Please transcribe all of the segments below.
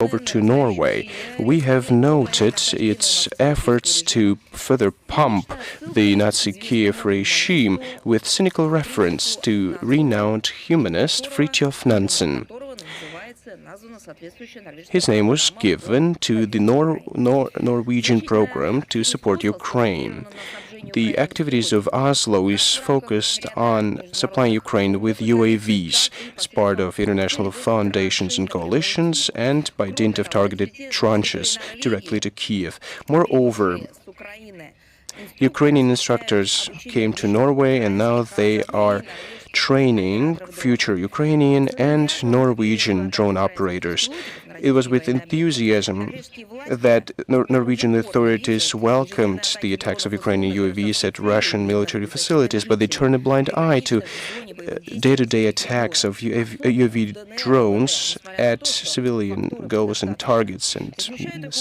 over to Norway. We have noted its efforts to further pump the Nazi Kiev regime with cynical reference to renowned humanist Fridtjof Nansen. His name was given to the Norwegian program to support Ukraine. The activities of Oslo is focused on supplying Ukraine with UAVs as part of international foundations and coalitions and by dint of targeted tranches directly to Kiev. Moreover, Ukrainian instructors came to Norway and now they are training future Ukrainian and Norwegian drone operators. It was with enthusiasm that Norwegian authorities welcomed the attacks of Ukrainian UAVs at Russian military facilities, but they turned a blind eye to day-to-day attacks of UAV drones at civilian goals and targets and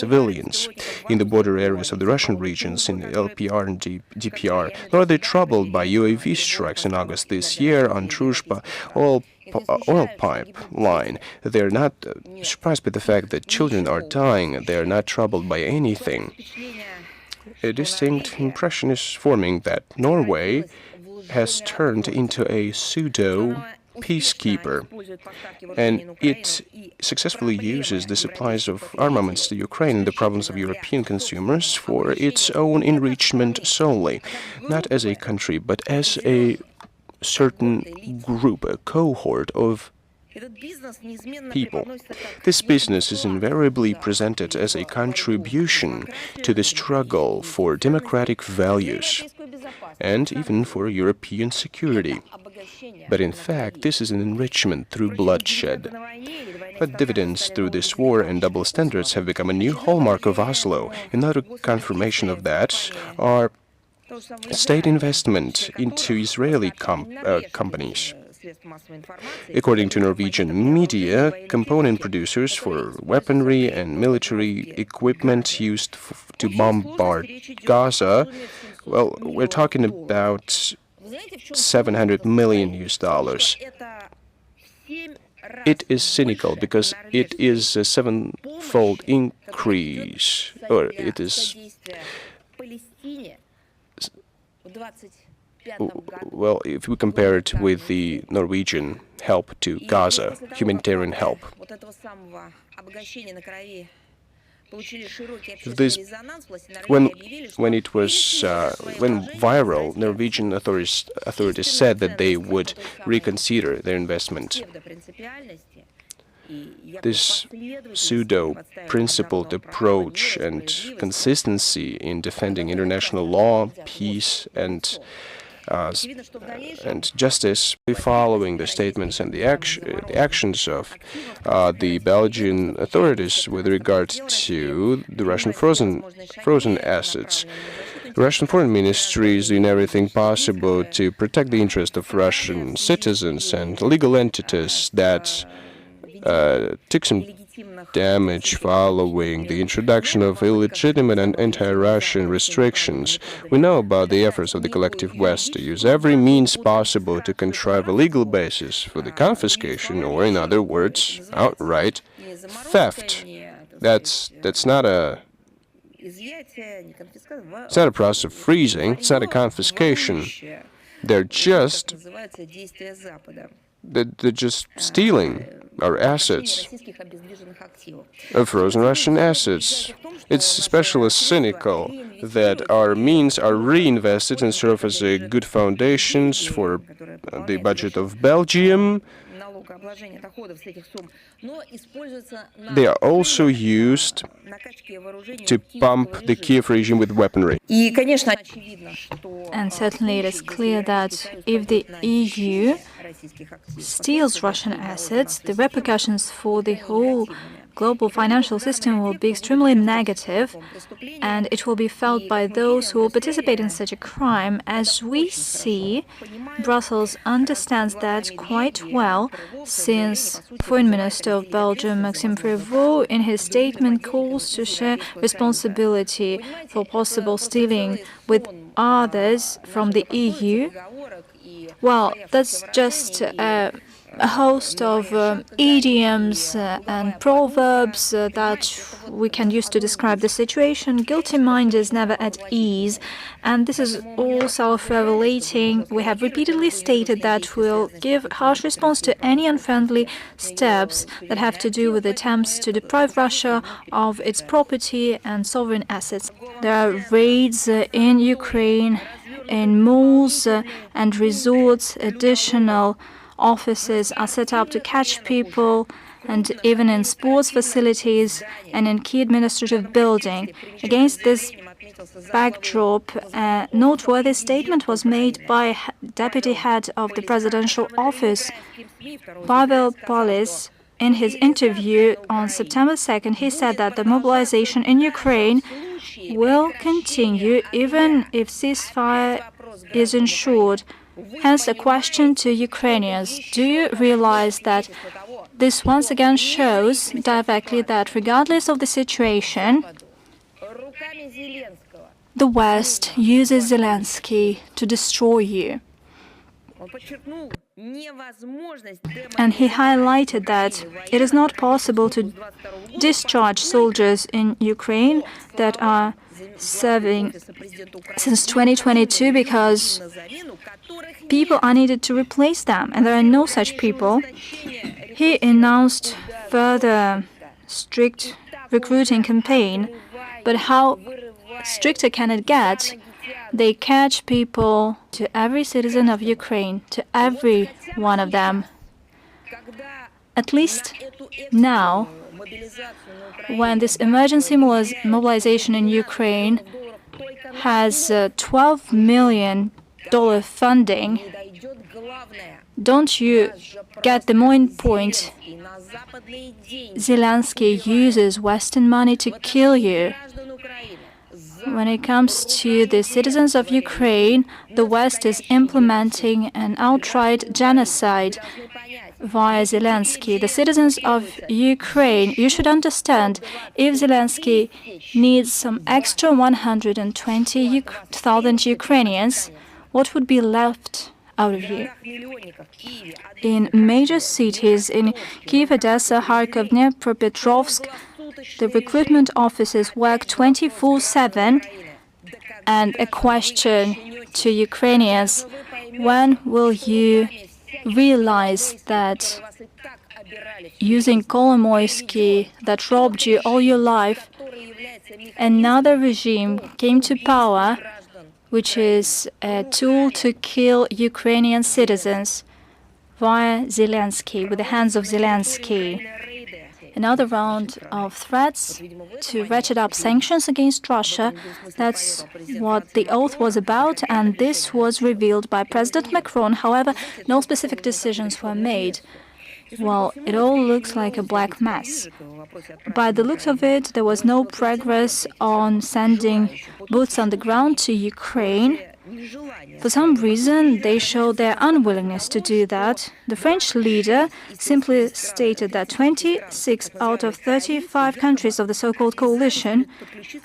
civilians in the border areas of the Russian regions in LPR and DPR. Nor are they troubled by UAV strikes in August this year on Druzhba oil pipeline. They're not surprised by the fact that children are dying. They're not troubled by anything. A distinct impression is forming that Norway has turned into a pseudo-peacekeeper, and it successfully uses the supplies of armaments to Ukraine and the problems of European consumers for its own enrichment solely, not as a country, but as a certain group, a cohort of people. This business is invariably presented as a contribution to the struggle for democratic values and even for European security. But in fact, this is an enrichment through bloodshed. But dividends through this war and double standards have become a new hallmark of Oslo. Another confirmation of that are state investment into Israeli companies. According to Norwegian media, component producers for weaponry and military equipment used to bombard Gaza, well, we're talking about $700 million. It is cynical because it is a sevenfold increase, or it is. Well, if we compare it with the Norwegian help to Gaza, humanitarian help. When viral, Norwegian authorities said that they would reconsider their investment. This pseudo-principled approach and consistency in defending international law, peace, and justice, following the statements and the actions of the Belgian authorities with regard to the Russian frozen assets. The Russian Foreign Ministry is doing everything possible to protect the interest of Russian citizens and legal entities that took some damage following the introduction of illegitimate and anti-Russian restrictions. We know about the efforts of the collective West to use every means possible to contrive a legal basis for the confiscation, or in other words, outright theft. That's not a process of freezing. It's not a confiscation. They're just stealing our assets, frozen Russian assets. It's especially cynical that our means are reinvested and serve as a good foundations for the budget of Belgium. They are also used to pump the Kiev regime with weaponry. And certainly it is clear that if the EU steals Russian assets, the repercussions for the whole global financial system will be extremely negative, and it will be felt by those who will participate in such a crime. As we see, Brussels understands that quite well, since Foreign Minister of Belgium, Maxime Prévost, in his statement calls to share responsibility for possible stealing with others from the EU. Well, that's just a a host of idioms and proverbs that we can use to describe the situation. Guilty mind is never at ease, and this is all self-revelating. We have repeatedly stated that we'll give harsh response to any unfriendly steps that have to do with attempts to deprive Russia of its property and sovereign assets. There are raids in Ukraine, in malls and resorts. Additional offices are set up to catch people, and even in sports facilities and in key administrative buildings. Against this backdrop, a noteworthy statement was made by Deputy Head of the Presidential Office, Pavel Palis. In his interview on September 2nd, he said that the mobilization in Ukraine will continue even if ceasefire is ensured. Hence, a question to Ukrainians: do you realize that this once again shows directly that regardless of the situation, the West uses Zelensky to destroy you? And he highlighted that it is not possible to discharge soldiers in Ukraine that are serving since 2022 because people are needed to replace them, and there are no such people. He announced further strict recruiting campaign, but how stricter can it get? They catch people, to every citizen of Ukraine, to every one of them. At least now, when this emergency mobilization in Ukraine has $12 million funding, don't you get the main point? Zelensky uses Western money to kill you. When it comes to the citizens of Ukraine, the West is implementing an outright genocide via Zelensky. The citizens of Ukraine, you should understand, if Zelensky needs some extra 120,000 Ukrainians, what would be left out of you? In major cities, in Kyiv, Odessa, Kharkov, Dnipropetrovsk, the recruitment offices work 24/7, and a question to Ukrainians: when will you realize that using Kolomoisky that robbed you all your life, another regime came to power, which is a tool to kill Ukrainian citizens via Zelensky, with the hands of Zelensky? Another round of threats to ratchet up sanctions against Russia. That's what the oath was about, and this was revealed by President Macron. However, no specific decisions were made. Well, it all looks like a black mess. By the looks of it, there was no progress on sending boots on the ground to Ukraine. For some reason, they showed their unwillingness to do that. The French leader simply stated that 26 out of 35 countries of the so-called coalition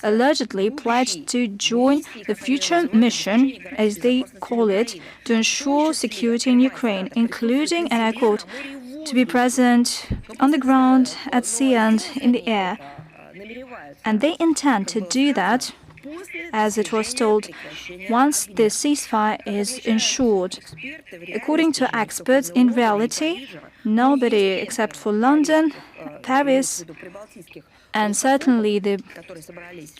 allegedly pledged to join the future mission, as they call it, to ensure security in Ukraine, including, and I quote, to be present on the ground, at sea and in the air. And they intend to do that, as it was told, once the ceasefire is ensured. According to experts, in reality, nobody except for London, Paris, and certainly the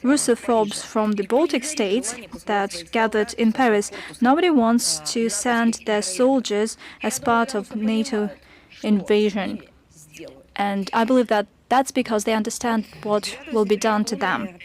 Russophobes from the Baltic states that gathered in Paris, nobody wants to send their soldiers as part of NATO invasion. And I believe that that's because they understand what will be done to them.